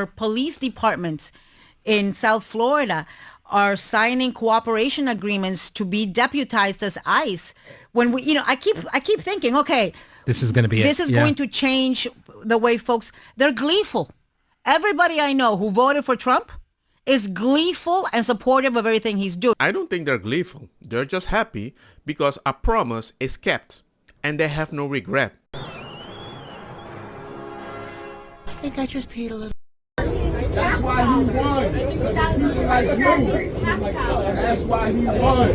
Police departments in South Florida are signing cooperation agreements to be deputized as ICE. When we, I keep thinking, okay, this is going to be this is going to change the way folks. They're gleeful. Everybody I know who voted for Trump is gleeful and supportive of everything he's doing. I don't think they're gleeful. They're just happy because a promise is kept and they have no regret. I think I just peed a little. That's why he won. Because people like you. That's why he won.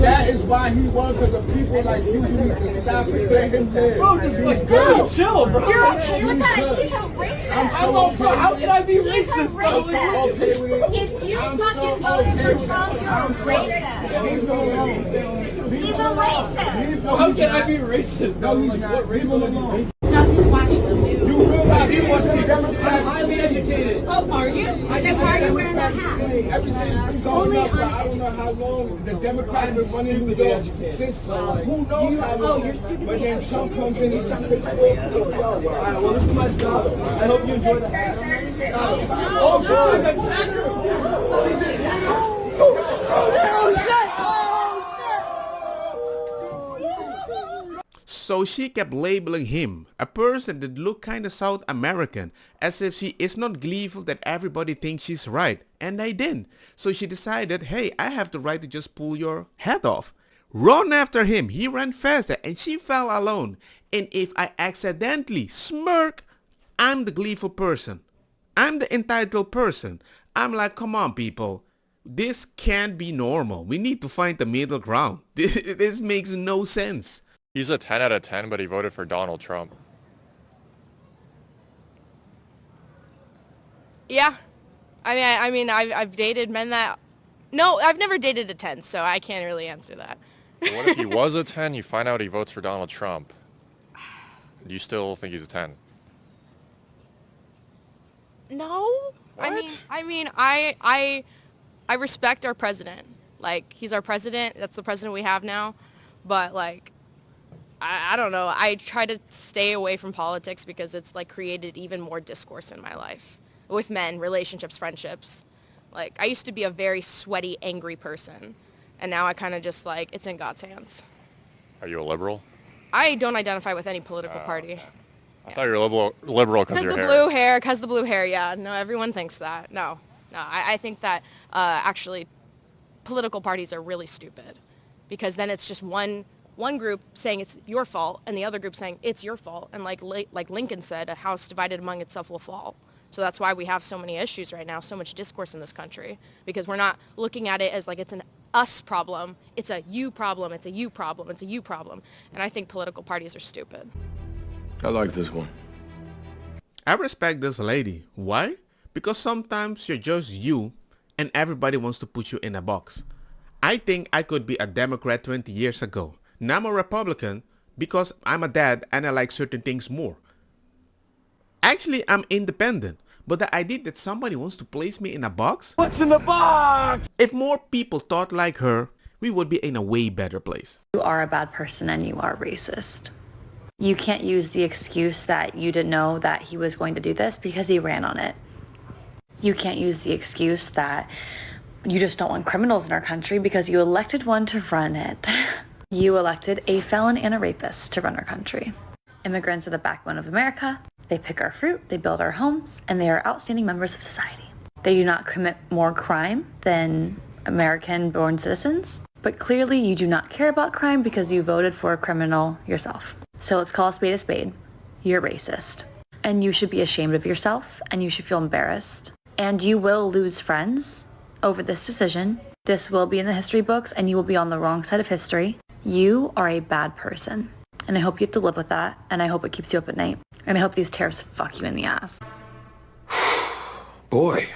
That is why he won, because of people like you who need to stop it. Let him live. Bro, just like, girl, chill, bro. You're okay with that? He's a racist. I'm so okay. How can I be He's racist, a bro? racist. Okay with it. If you I'm fucking so voted okay for with Trump, it. you're a racist. Leave him alone. He's a racist. How can I be racist? No, he's not. Leave him alone. Doesn't watch the news. You realize he wants to be Democratic. I'm highly educated. Oh, are you? Then why are you wearing that hat? Everything's going up for I don't know how long. The Democrats have been running New York since who knows how long. But then Trump comes in and just takes over. Alright, well, this is my style. I hope you enjoy the hat. Oh, she's trying to attack him. So she kept labeling him, a person that looked kinda South American, as if she is not gleeful that everybody thinks she's right. And I didn't. So she decided, hey, I have the right to just pull your head off. Run after him. He ran faster and she fell alone. And if I accidentally smirk, I'm the gleeful person. I'm the entitled person. I'm like, come on, people. This can't be normal. We need to find the middle ground. This makes no sense. He's a 10 out of 10, but he voted for Donald Trump. Yeah. I've dated men that... No, I've never dated a 10, so I can't really answer that. But what if he was a 10, you find out he votes for Donald Trump? Do you still think he's a 10? No. What? I respect our president. Like, he's our president. That's the president we have now. But, like... I don't know. I try to stay away from politics because it's like created even more discourse in my life with men, relationships, friendships. Like, I used to be a very sweaty, angry person, and now I kind of just like, it's in God's hands. Are you a liberal? I don't identify with any political party. I thought you were liberal because of your hair. Because the blue hair, yeah. No, everyone thinks that. No. I think that actually political parties are really stupid because then it's just one group saying it's your fault and the other group saying it's your fault. And like Lincoln said, a house divided among itself will fall. So that's why we have so many issues right now, so much discourse in this country, because we're not looking at it as like it's an us problem. It's a you problem. It's a you problem. It's a you problem. And I think political parties are stupid. I like this one. I respect this lady. Why? Because sometimes you're just you and everybody wants to put you in a box. I think I could be a Democrat 20 years ago. Now I'm a Republican because I'm a dad and I like certain things more. Actually, I'm independent, but the idea that somebody wants to place me in a box? What's in the box? If more people thought like her, we would be in a way better place. You are a bad person and you are racist. You can't use the excuse that you didn't know that he was going to do this because he ran on it. You can't use the excuse that you just don't want criminals in our country because you elected one to run it. You elected a felon and a rapist to run our country. Immigrants are the backbone of America. They pick our fruit, they build our homes, and they are outstanding members of society. They do not commit more crime than American-born citizens, but clearly you do not care about crime because you voted for a criminal yourself. So let's call a spade a spade. You're racist. And you should be ashamed of yourself, and you should feel embarrassed. And you will lose friends over this decision. This will be in the history books, and you will be on the wrong side of history. You are a bad person, and I hope you have to live with that, and I hope it keeps you up at night, and I hope these tariffs fuck you in the ass. Boy,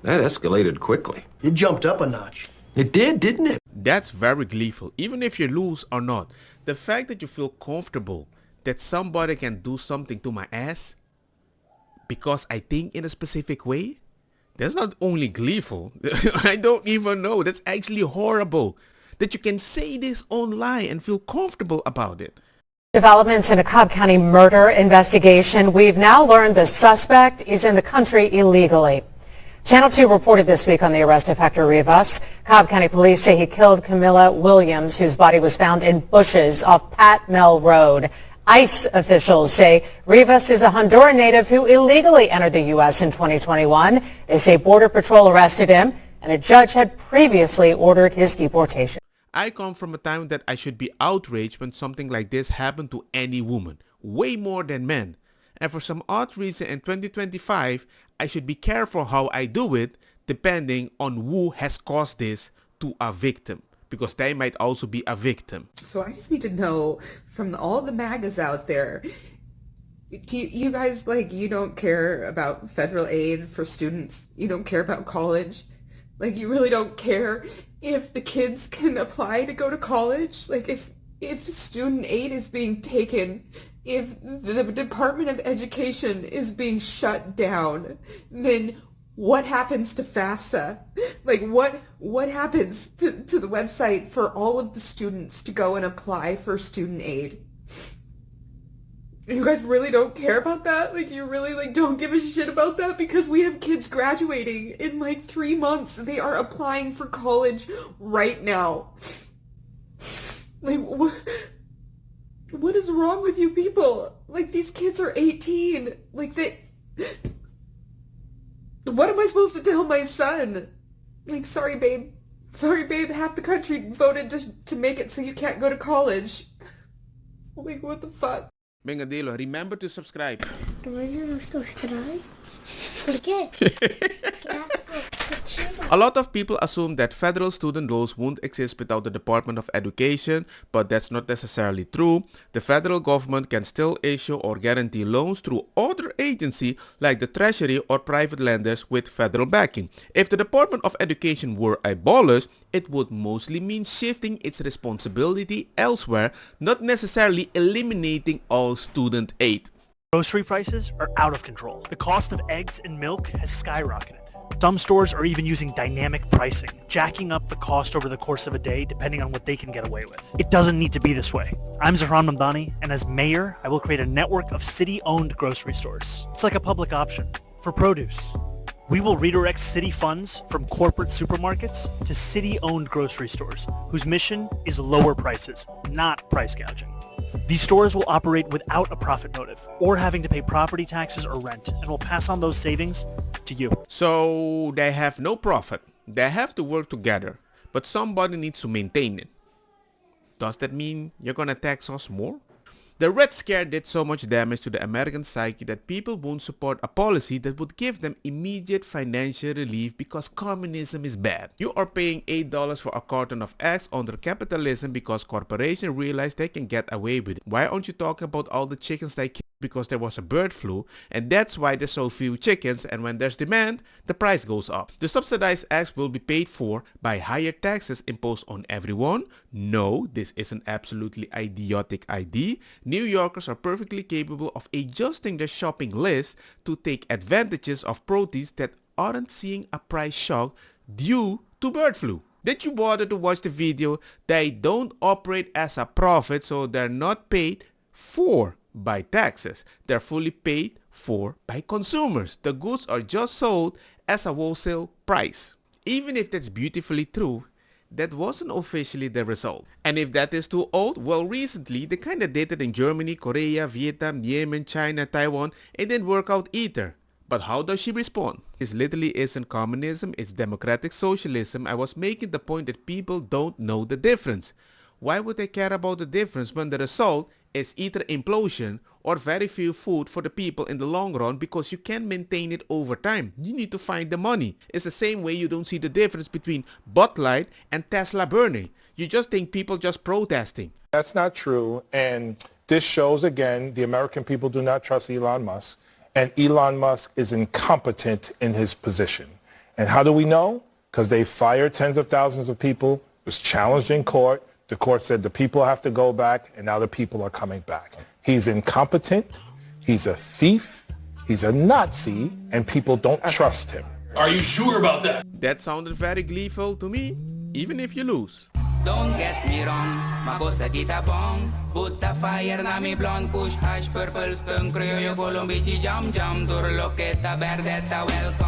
that escalated quickly. It jumped up a notch. It did, didn't it? That's very gleeful, even if you lose or not. The fact that you feel comfortable that somebody can do something to my ass because I think in a specific way, that's not only gleeful. I don't even know. That's actually horrible. That you can say this online and feel comfortable about it. Developments in a Cobb County murder investigation. We've now learned the suspect is in the country illegally. Channel 2 reported this week on the arrest of Hector Rivas. Cobb County police say he killed Camilla Williams, whose body was found in bushes off Pat Mel Road. ICE officials say Rivas is a Honduran native who illegally entered the U.S. in 2021. They say Border Patrol arrested him, and a judge had previously ordered his deportation. I come from a time that I should be outraged when something like this happened to any woman, way more than men. And for some odd reason in 2025, I should be careful how I do it depending on who has caused this to a victim, because they might also be a victim. So I just need to know from all the MAGAs out there, do you guys, like, you don't care about federal aid for students? You don't care about college? Like, you really don't care if the kids can apply to go to college? Like, if student aid is being taken, if the Department of Education is being shut down, then what happens to FAFSA? Like, what happens to the website for all of the students to go and apply for student aid? You guys really don't care about that? Like, you really, like, don't give a shit about that? Because we have kids graduating in, like, 3 months. They are applying for college right now. Like, what is wrong with you people? Like, these kids are 18. Like, what am I supposed to tell my son? Like, sorry, babe. Sorry, babe. Half the country voted to make it so you can't go to college. Like, what the fuck? Venga, dilo. Remember to subscribe. ¿Por qué? A lot of people assume that federal student loans won't exist without the Department of Education, but that's not necessarily true. The federal government can still issue or guarantee loans through other agencies like the Treasury or private lenders with federal backing. If the Department of Education were abolished, it would mostly mean shifting its responsibility elsewhere, not necessarily eliminating all student aid. Grocery prices are out of control. The cost of eggs and milk has skyrocketed. Some stores are even using dynamic pricing, jacking up the cost over the course of a day depending on what they can get away with. It doesn't need to be this way. I'm Zahran Mamdani, and as mayor, I will create a network of city-owned grocery stores. It's like a public option for produce. We will redirect city funds from corporate supermarkets to city-owned grocery stores, whose mission is lower prices, not price gouging. These stores will operate without a profit motive or having to pay property taxes or rent, and will pass on those savings to you. So they have no profit. They have to work together, but somebody needs to maintain it. Does that mean you're gonna tax us more? The Red Scare did so much damage to the American psyche that people won't support a policy that would give them immediate financial relief because communism is bad. You are paying $8 for a carton of eggs under capitalism because corporations realize they can get away with it. Why aren't you talking about all the chickens they killed because there was a bird flu, and that's why there's so few chickens, and when there's demand, the price goes up. The subsidized eggs will be paid for by higher taxes imposed on everyone. No, this is an absolutely idiotic idea. New Yorkers are perfectly capable of adjusting their shopping list to take advantages of produce that aren't seeing a price shock due to bird flu. Did you bother to watch the video? They don't operate as a profit, so they're not paid for by taxes. They're fully paid for by consumers. The goods are just sold as a wholesale price. Even if that's beautifully true, that wasn't officially the result. And if that is too old, well, recently they kinda dated in Germany, Korea, Vietnam, Yemen, China, Taiwan. It didn't work out either. But how does she respond? This literally isn't communism, it's democratic socialism. I was making the point that people don't know the difference. Why would they care about the difference when the result is either implosion or very few food for the people in the long run, because you can't maintain it over time. You need to find the money. It's the same way you don't see the difference between Bud Light and Tesla burning. You just think people just protesting. That's not true, and this shows again the American people do not trust Elon Musk, and Elon Musk is incompetent in his position. And how do we know? Because they fired tens of thousands of people, it was challenged in court. The court said the people have to go back, and now the people are coming back. He's incompetent, he's a thief, he's a Nazi, and people don't trust him. Are you sure about that? That sounded very gleeful to me, even if you lose. Don't get me wrong, ma cosa kita bong. Put the fire na mi blonde, kush hash, purple skunk, criollo, colombici, jam jam, turloqueta, verdetta, welcome.